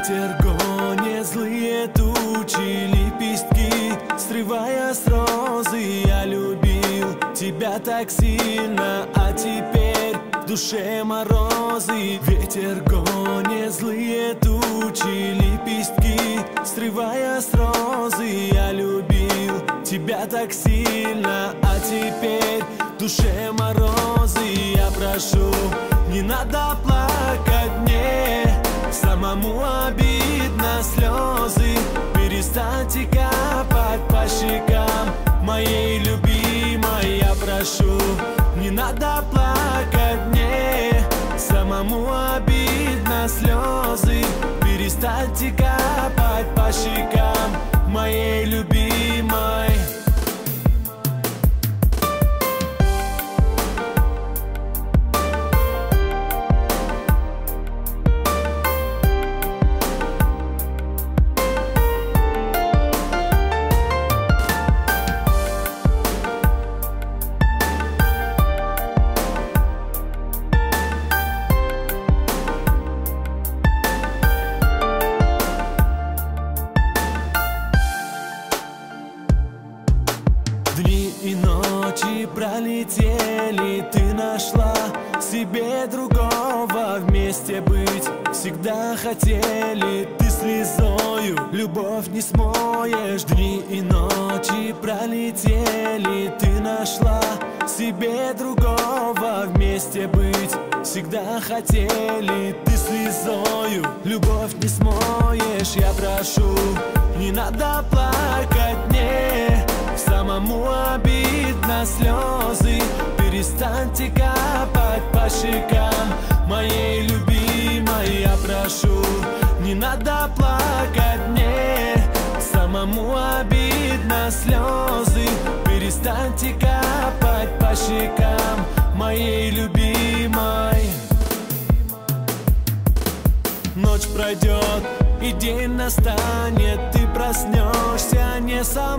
Ветер гонит злые тучи, лепестки срывая с розы. Я любил тебя так сильно, а теперь в душе морозы. Ветер гонит злые тучи, лепестки срывая с розы. Я любил тебя так сильно, а теперь в душе морозы. Я прошу, не надо плакать мне, самому обидно слезы. Перестаньте капать по щекам моей любимой. Я прошу, не надо плакать мне, самому обидно слезы. Перестаньте капать по щекам моей любимой. Дни и ночи пролетели, ты нашла себе другого. Вместе быть всегда хотели, ты слезою любовь не смоешь. Дни и ночи пролетели, ты нашла себе другого. Вместе быть всегда хотели, ты слезою любовь не смоешь. Я прошу, не надо плакать мне, самому обидно слезы. Перестаньте капать по щекам моей любимой. Я прошу, не надо плакать мне, самому обидно слезы. Перестаньте капать по щекам моей любимой. Ночь пройдет и день настанет, ты проснешься не со мной.